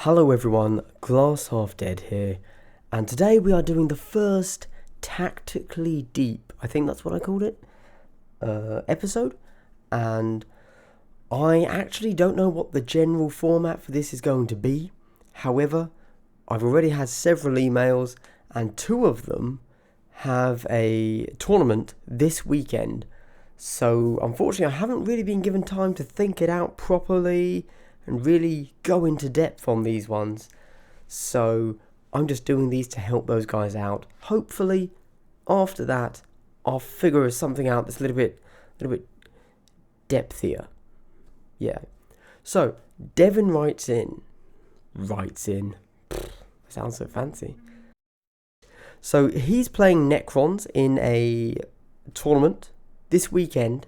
Hello everyone, Glass Half Dead here, and today we are doing the first Tactically Deep, I think that's what I called it, episode, and I actually don't know what the general format for this is going to be. However, I've already had several emails, and two of them have a tournament this weekend, so unfortunately I haven't really been given time to think it out properly and really go into depth on these ones. So I'm just doing these to help those guys out. Hopefully, after that, I'll figure something out that's a little bit depthier. Yeah. So Devin writes in. Sounds so fancy. So he's playing Necrons in a tournament this weekend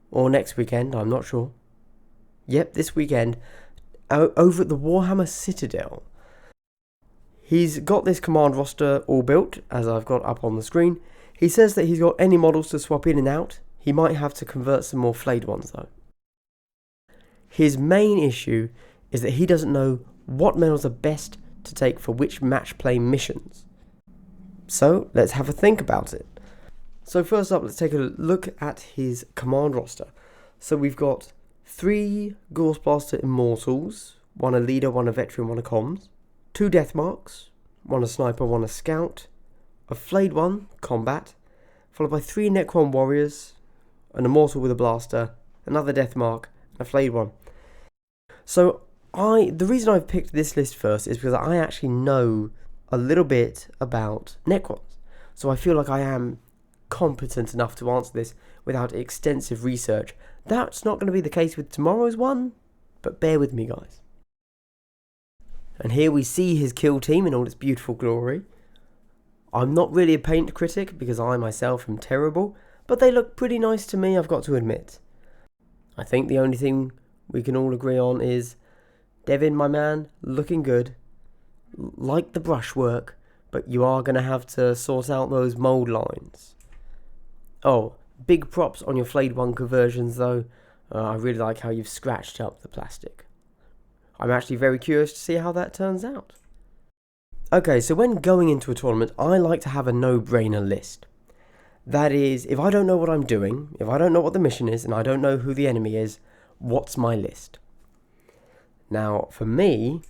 or next weekend. I'm not sure. Yep, this weekend, over at the Warhammer Citadel. He's got this command roster all built, as I've got up on the screen. He says that he's got any models to swap in and out. He might have to convert some more flayed ones, though. His main issue is that he doesn't know what medals are best to take for which match play missions. So, let's have a think about it. So first up, let's take a look at his command roster. So we've got 3 Ghost Immortals, 1 a leader, 1 a veteran, 1 a comms, 2 Death Marks, 1 a sniper, 1 a scout, a flayed 1, combat, followed by 3 Necron warriors, an immortal with a blaster, another Death Mark, and a flayed 1. So the reason I've picked this list first is because I actually know a little bit about Necrons. So I feel like I am competent enough to answer this without extensive research. That's not going to be the case with tomorrow's one, but bear with me, guys. And here we see his kill team in all its beautiful glory. I'm not really a paint critic because I myself am terrible, but they look pretty nice to me, I've got to admit. I think the only thing we can all agree on is Devin, my man, looking good. Like the brushwork, but you are going to have to sort out those mould lines. Oh, big props on your flayed 1 conversions though. I really like how you've scratched up the plastic. I'm actually very curious to see how that turns out. Okay, so when going into a tournament, I like to have a no-brainer list. That is, if I don't know what I'm doing, if I don't know what the mission is, and I don't know who the enemy is, what's my list? Now, for me,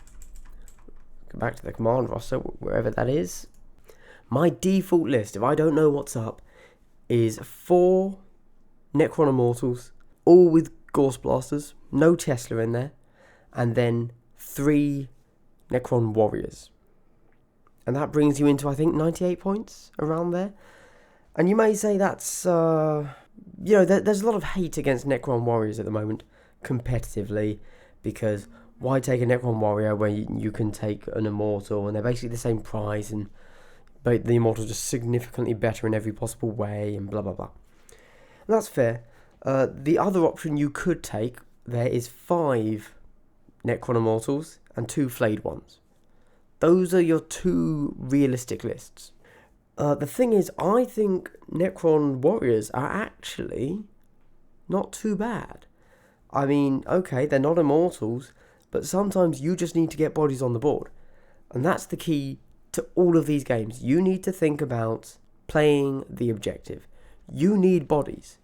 go back to the command roster, wherever that is. My default list, if I don't know what's up, is 4 Necron Immortals, all with Gauss Blasters, no Tesla in there, and then 3 Necron Warriors. And that brings you into, I think, 98 points, around there. And you may say that's, there's a lot of hate against Necron Warriors at the moment, competitively, because why take a Necron Warrior when you can take an Immortal, and they're basically the same price, but the Immortal's just significantly better in every possible way, and blah blah blah. And that's fair. The other option you could take there is 5 Necron Immortals and 2 flayed ones. Those are your 2 realistic lists. The thing is, I think Necron Warriors are actually not too bad. I mean, okay, they're not Immortals, but sometimes you just need to get bodies on the board. And that's the key to all of these games. You need to think about playing the objective. You need bodies.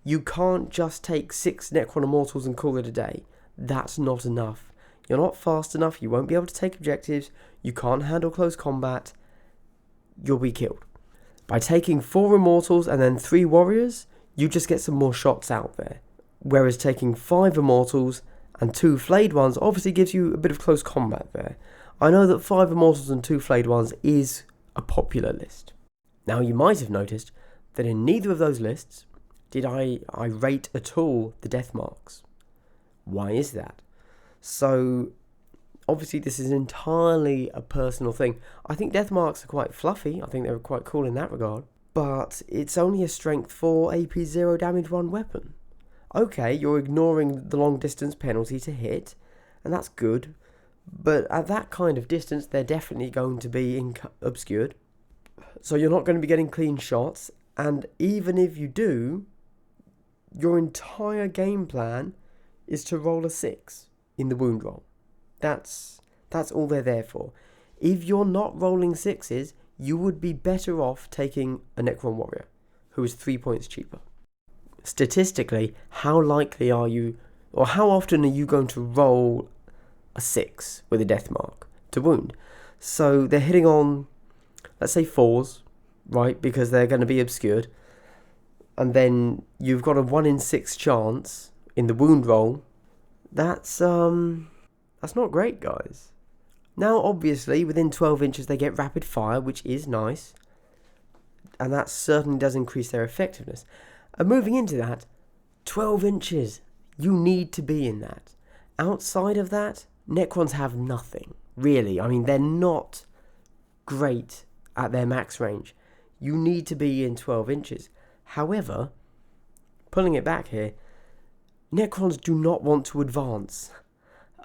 You can't just take 6 Necron Immortals and call it a day. That's not enough. You're not fast enough. You won't be able to take objectives. You can't handle close combat. You'll be killed. By taking 4 Immortals and then 3 Warriors, you just get some more shots out there. Whereas taking 5 Immortals and 2 flayed ones obviously gives you a bit of close combat there. I know that 5 Immortals and 2 flayed ones is a popular list. Now you might have noticed that in neither of those lists did I rate at all the Death Marks. Why is that? So obviously this is entirely a personal thing. I think Death Marks are quite fluffy. I think they're quite cool in that regard. But it's only a strength 4 AP 0 damage 1 weapon. Okay, you're ignoring the long distance penalty to hit, and that's good. But at that kind of distance, they're definitely going to be obscured. So you're not going to be getting clean shots. And even if you do, your entire game plan is to roll a 6 in the wound roll. That's all they're there for. If you're not rolling 6s, you would be better off taking a Necron warrior, who is 3 points cheaper. Statistically, how likely are you, or how often are you going to roll a 6 with a death mark to wound? So they're hitting on, let's say 4s, right, because they're going to be obscured. And then you've got a 1 in 6 chance in the wound roll. That's not great, guys. Now, obviously, within 12 inches, they get rapid fire, which is nice. And that certainly does increase their effectiveness. And moving into that, 12 inches, you need to be in that. Outside of that, Necrons have nothing, really. I mean, they're not great at their max range. You need to be in 12 inches. However, pulling it back here, Necrons do not want to advance.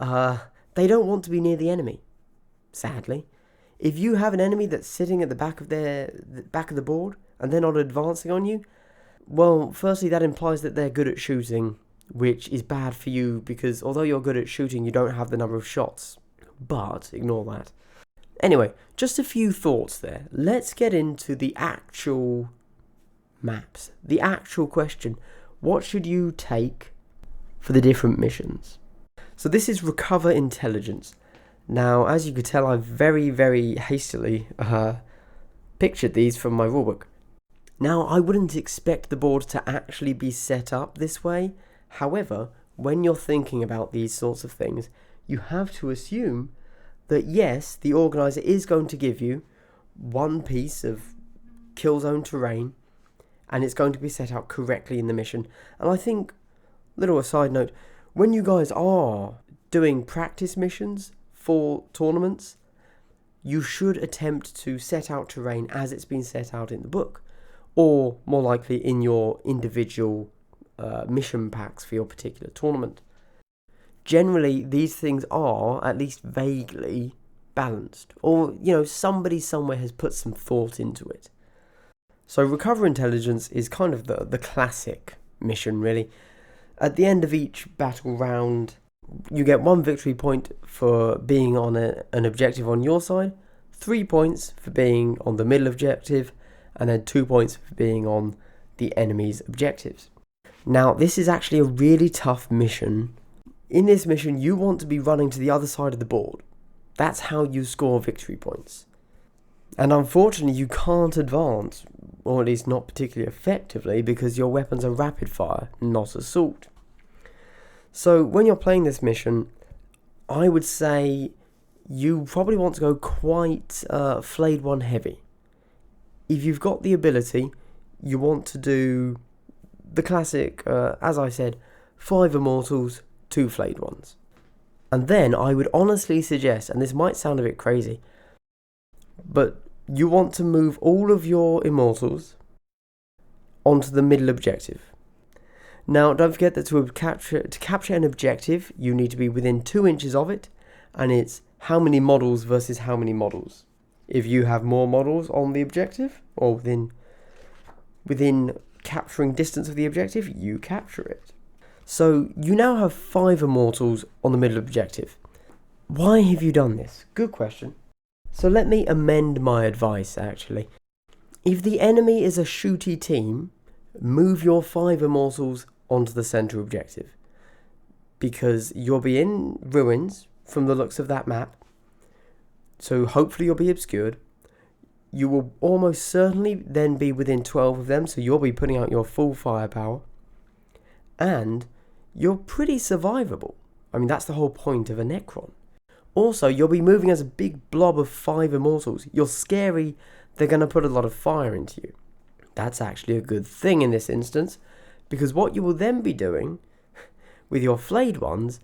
They don't want to be near the enemy, sadly. If you have an enemy that's sitting at the back of the board and they're not advancing on you, well, firstly, that implies that they're good at shooting, which is bad for you because although you're good at shooting, you don't have the number of shots. But ignore that. Anyway, just a few thoughts there. Let's get into the actual maps. The actual question. What should you take for the different missions? So this is Recover Intelligence. Now, as you could tell, I've very, very hastily pictured these from my rulebook. Now, I wouldn't expect the board to actually be set up this way. However, when you're thinking about these sorts of things, you have to assume that yes, the organizer is going to give you one piece of kill zone terrain, and it's going to be set out correctly in the mission. And I think, little aside note, when you guys are doing practice missions for tournaments, you should attempt to set out terrain as it's been set out in the book, or more likely in your individual mission packs for your particular tournament. Generally, these things are at least vaguely balanced, or somebody somewhere has put some thought into it. So Recover Intelligence is kind of the classic mission, really. At the end of each battle round, you get 1 victory point for being on an objective on your side, 3 points for being on the middle objective, and then 2 points for being on the enemy's objectives. Now, this is actually a really tough mission. In this mission, you want to be running to the other side of the board. That's how you score victory points. And unfortunately, you can't advance, or at least not particularly effectively, because your weapons are rapid fire, not assault. So when you're playing this mission, I would say you probably want to go quite Flayed One heavy. If you've got the ability, you want to do the classic, as I said, 5 Immortals, 2 Flayed Ones. And then I would honestly suggest, and this might sound a bit crazy, but you want to move all of your Immortals onto the middle objective. Now, don't forget that to capture an objective, you need to be within 2 inches of it, and it's how many models versus how many models. If you have more models on the objective, or within capturing distance of the objective, you capture it. So you now have 5 Immortals on the middle objective. Why have you done this? Good question. So let me amend my advice, actually. If the enemy is a shooty team, move your 5 Immortals onto the center objective, because you'll be in ruins from the looks of that map, so hopefully you'll be obscured. You will almost certainly then be within 12 of them, so you'll be putting out your full firepower, and you're pretty survivable. I mean, that's the whole point of a Necron. Also, you'll be moving as a big blob of 5 Immortals. You're scary, they're going to put a lot of fire into you. That's actually a good thing in this instance, because what you will then be doing with your Flayed Ones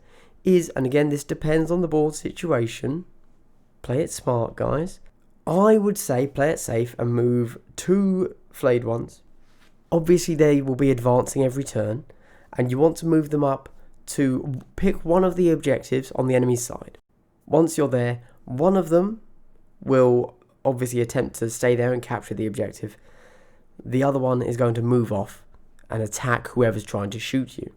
is, and again, this depends on the board situation, play it smart, guys. I would say play it safe and move 2 Flayed Ones. Obviously, they will be advancing every turn, and you want to move them up to pick one of the objectives on the enemy's side. Once you're there, one of them will obviously attempt to stay there and capture the objective. The other one is going to move off and attack whoever's trying to shoot you.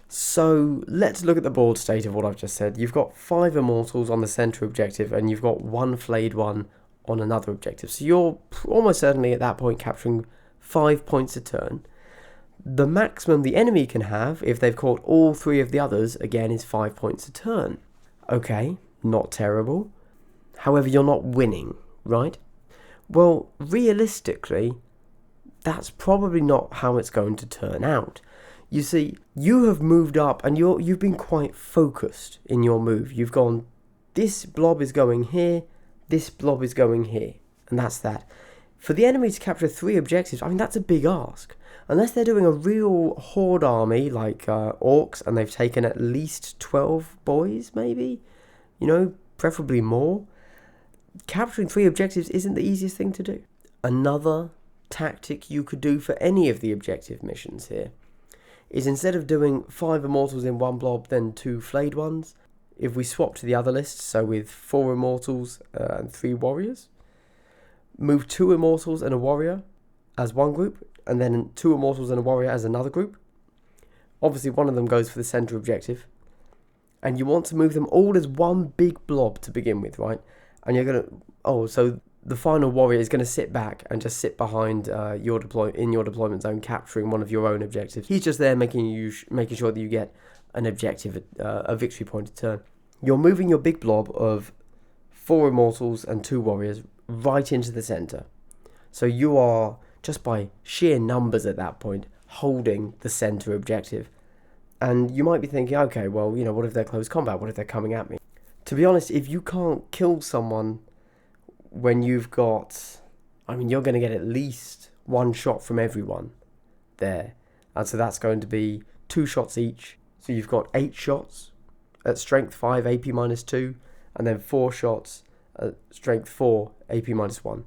So let's look at the board state of what I've just said. You've got 5 immortals on the centre objective, and you've got 1 flayed one on another objective. So you're almost certainly at that point capturing 5 points a turn. The maximum the enemy can have, if they've caught all 3 of the others, again, is 5 points a turn. Okay, not terrible. However, you're not winning, right? Well, realistically, that's probably not how it's going to turn out. You see, you have moved up and you've been quite focused in your move. You've gone, this blob is going here, this blob is going here, and that's that. For the enemy to capture 3 objectives, I mean, that's a big ask. Unless they're doing a real horde army like orcs and they've taken at least 12 boys, maybe? You know, preferably more. Capturing 3 objectives isn't the easiest thing to do. Another tactic you could do for any of the objective missions here is, instead of doing 5 immortals in 1 blob, then 2 flayed ones, if we swap to the other list, so with 4 immortals and 3 warriors, move 2 immortals and a warrior as one group, and then 2 immortals and a warrior as another group. Obviously, one of them goes for the centre objective, and you want to move them all as one big blob to begin with, right? And you're gonna so the final warrior is going to sit back and just sit behind your deployment zone, capturing one of your own objectives. He's just there making sure that you get an objective, a victory point a turn. You're moving your big blob of 4 immortals and 2 warriors right into the centre. So you are, just by sheer numbers at that point, holding the centre objective. And you might be thinking, okay, well, you know, what if they're close combat? What if they're coming at me? To be honest, if you can't kill someone when you've got, I mean, you're going to get at least 1 shot from everyone there. And so that's going to be 2 shots each. So you've got 8 shots at strength 5, AP -2, and then 4 shots at strength 4, AP -1.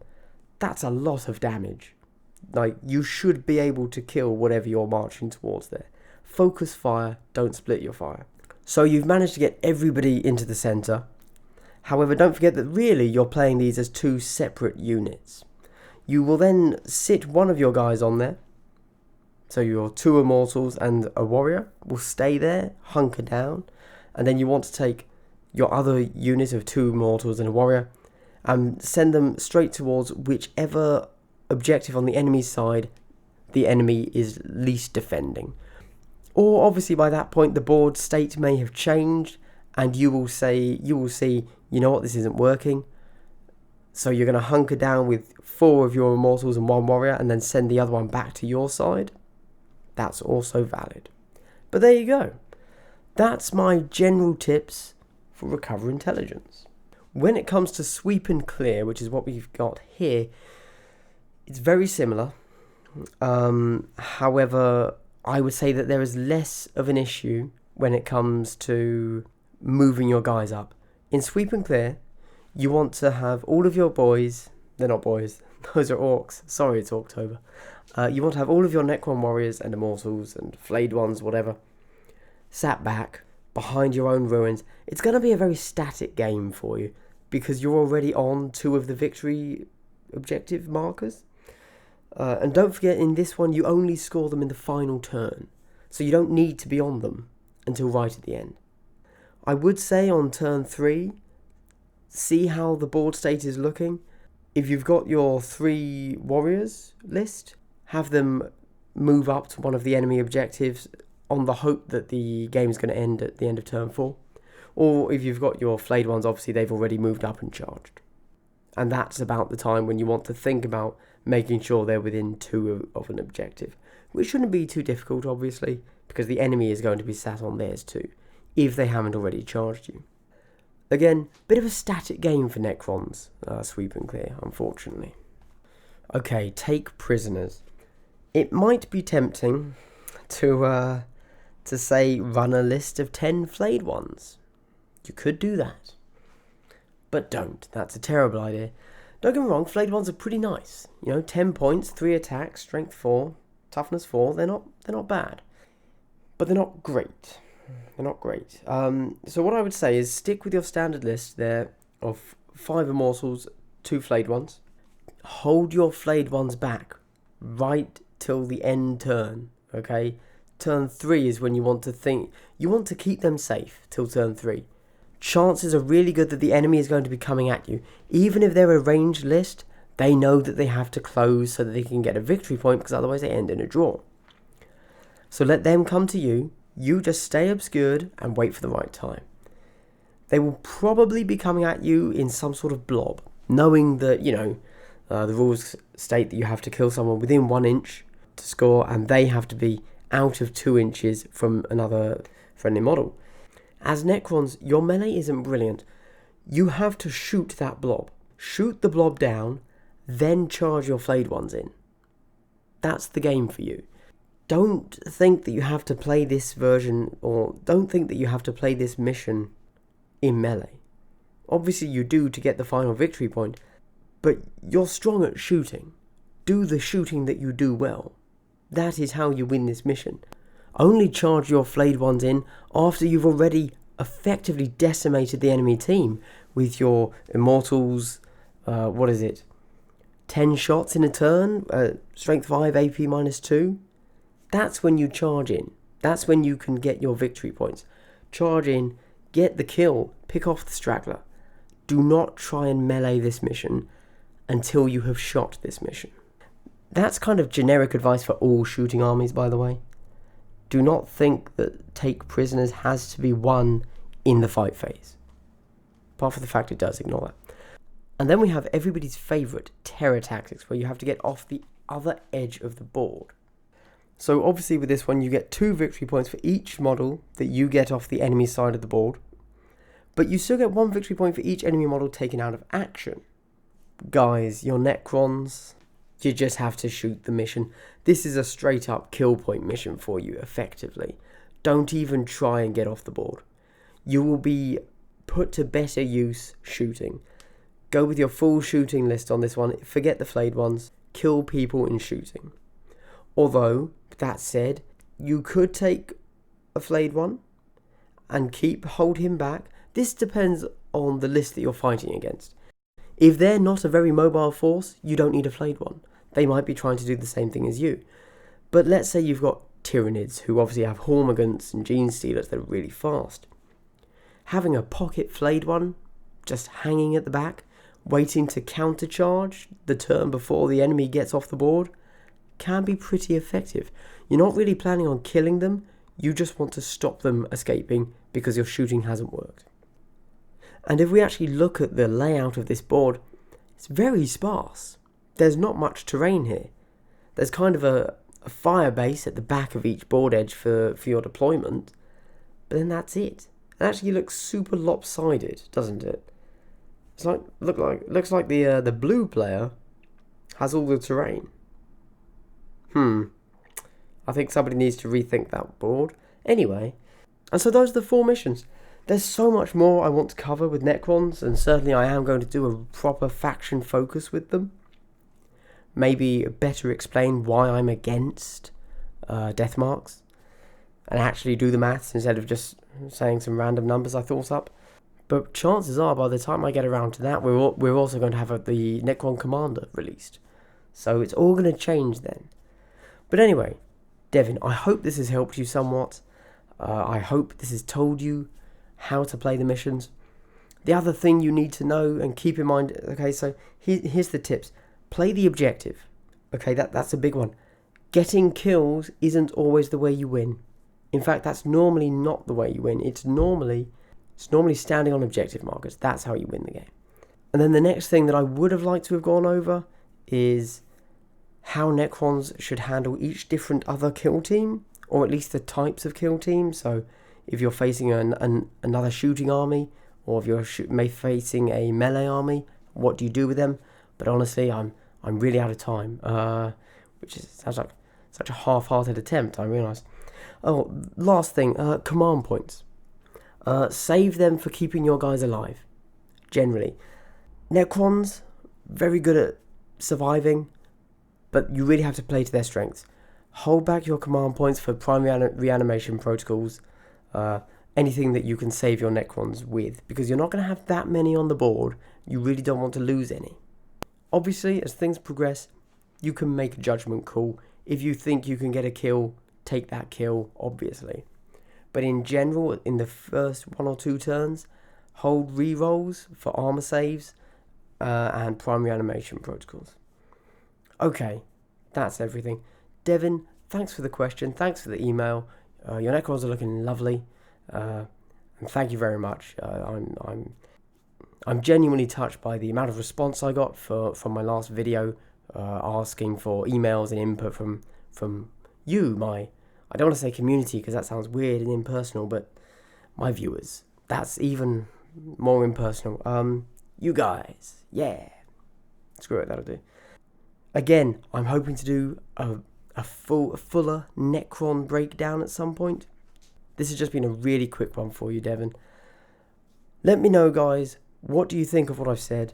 That's a lot of damage. Like, you should be able to kill whatever you're marching towards there. Focus fire, don't split your fire. So you've managed to get everybody into the centre. However, don't forget that really you're playing these as 2 separate units. You will then sit one of your guys on there. So your 2 immortals and a warrior will stay there, hunker down. And then you want to take your other unit of 2 immortals and a warrior and send them straight towards whichever objective on the enemy's side the enemy is least defending. Or obviously by that point the board state may have changed, and you will see, you know what, this isn't working. So you're going to hunker down with 4 of your immortals and 1 warrior, and then send the other one back to your side. That's also valid. But there you go. That's my general tips for recover intelligence. When it comes to sweep and clear, which is what we've got here, it's very similar. However, I would say that there is less of an issue when it comes to moving your guys up. In sweep and clear, you want to have all of your boys, they're not boys, those are orcs, sorry it's October. You want to have all of your Necron warriors and immortals and flayed ones, whatever, sat back behind your own ruins. It's going to be a very static game for you because you're already on 2 of the victory objective markers. And don't forget, in this one, you only score them in the final turn. So you don't need to be on them until right at the end. I would say on turn 3, see how the board state is looking. If you've got your 3 warriors list, have them move up to one of the enemy objectives on the hope that the game is going to end at the end of turn 4. Or if you've got your flayed ones, obviously they've already moved up and charged. And that's about the time when you want to think about making sure they're within 2 of an objective, which shouldn't be too difficult, obviously, because the enemy is going to be sat on theirs too, if they haven't already charged you. Again, bit of a static game for Necrons, sweep and clear, unfortunately. Okay, take prisoners. It might be tempting to say run a list of 10 flayed ones. You could do that. But don't. That's a terrible idea. Don't get me wrong, flayed ones are pretty nice. 10 points, 3 attacks, strength 4, toughness 4. They're not bad. But they're not great. So what I would say is stick with your standard list there of 5 immortals, 2 flayed ones. Hold your flayed ones back right till the end turn, okay? turn 3 is when you want to keep them safe till turn 3. Chances are really good that the enemy is going to be coming at you. Even if they're a ranged list, they know that they have to close so that they can get a victory point, because otherwise they end in a draw. So let them come to you, you just stay obscured and wait for the right time. They will probably be coming at you in some sort of blob, knowing that, the rules state that you have to kill someone within 1 inch to score, and they have to be out of 2 inches from another friendly model. As Necrons, your melee isn't brilliant. You have to shoot that blob. Shoot the blob down, then charge your flayed ones in. That's the game for you. Don't think that you have to play this version, or don't think that you have to play this mission in melee. Obviously you do to get the final victory point, but you're strong at shooting. Do the shooting that you do well. That is how you win this mission. Only charge your flayed ones in after you've already effectively decimated the enemy team with your immortals, 10 shots in a turn, strength 5, AP -2. That's when you charge in. That's when you can get your victory points. Charge in, get the kill, pick off the straggler. Do not try and melee this mission until you have shot this mission. That's kind of generic advice for all shooting armies, by the way. Do not think that take prisoners has to be won in the fight phase. Apart from the fact it does, ignore that. And then we have everybody's favourite, terror tactics, where you have to get off the other edge of the board. So obviously with this one, you get 2 victory points for each model that you get off the enemy side of the board. But you still get 1 victory point for each enemy model taken out of action. Guys, your Necrons, you just have to shoot the mission. This is a straight up kill point mission for you, effectively. Don't even try and get off the board. You will be put to better use shooting. Go with your full shooting list on this one. Forget the flayed ones. Kill people in shooting. Although, that said, you could take a flayed one and hold him back. This depends on the list that you're fighting against. If they're not a very mobile force, you don't need a flayed one. They might be trying to do the same thing as you. But let's say you've got Tyranids, who obviously have Hormagaunts and Gene Stealers that are really fast. Having a pocket flayed one, just hanging at the back, waiting to countercharge the turn before the enemy gets off the board, can be pretty effective. You're not really planning on killing them, you just want to stop them escaping because your shooting hasn't worked. And if we actually look at the layout of this board, it's very sparse. There's not much terrain here. There's kind of a fire base at the back of each board edge for your deployment, but then that's it. It actually looks super lopsided, doesn't it? It's looks like the blue player has all the terrain. I think somebody needs to rethink that board. Anyway, and so those are the 4 missions. There's so much more I want to cover with Necrons, and certainly I am going to do a proper faction focus with them. Maybe better explain why I'm against death marks, and actually do the maths instead of just saying some random numbers I thought up. But chances are, by the time I get around to that, we're also going to have the Necron Commander released. So it's all going to change then. But anyway, Devin, I hope this has helped you somewhat. I hope this has told you how to play the missions. The other thing you need to know and keep in mind, okay, so here's the tips. Play the objective. Okay, that's a big one. Getting kills isn't always the way you win. In fact, that's normally not the way you win. It's normally standing on objective markers. That's how you win the game. And then the next thing that I would have liked to have gone over is how Necrons should handle each different other kill team, or at least the types of kill teams. So if you're facing another shooting army, or if you're facing a melee army, what do you do with them? But honestly, I'm really out of time, which sounds like such a half-hearted attempt, I realise. Oh, last thing, command points. Save them for keeping your guys alive, generally. Necrons, very good at surviving, but you really have to play to their strengths. Hold back your command points for primary reanimation protocols, anything that you can save your Necrons with, because you're not going to have that many on the board. You really don't want to lose any. Obviously, as things progress, you can make a judgment call. If you think you can get a kill take that kill, obviously. But in general, in the first 1 or 2 turns, hold rerolls for armor saves and primary animation protocols. Okay, that's everything. Devin, thanks for the question. Thanks for the email. Your Necrons are looking lovely. And thank you very much. I'm genuinely touched by the amount of response I got from my last video, asking for emails and input from you, I don't want to say community because that sounds weird and impersonal, but my viewers. That's even more impersonal. You guys, yeah. Screw it, that'll do. Again, I'm hoping to do a fuller Necron breakdown at some point. This has just been a really quick one for you, Devin. Let me know, guys, what do you think of what I've said?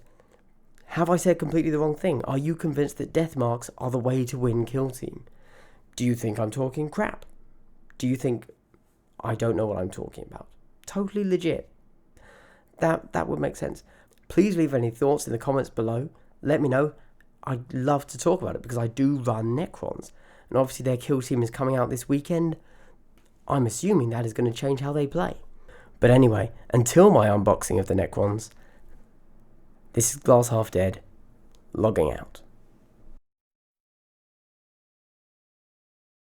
Have I said completely the wrong thing? Are you convinced that death marks are the way to win Kill Team? Do you think I'm talking crap? Do you think I don't know what I'm talking about? Totally legit. That would make sense. Please leave any thoughts in the comments below. Let me know. I'd love to talk about it because I do run Necrons. And obviously their Kill Team is coming out this weekend. I'm assuming that is going to change how they play. But anyway, until my unboxing of the Necrons, this is Glass Half Dead, logging out.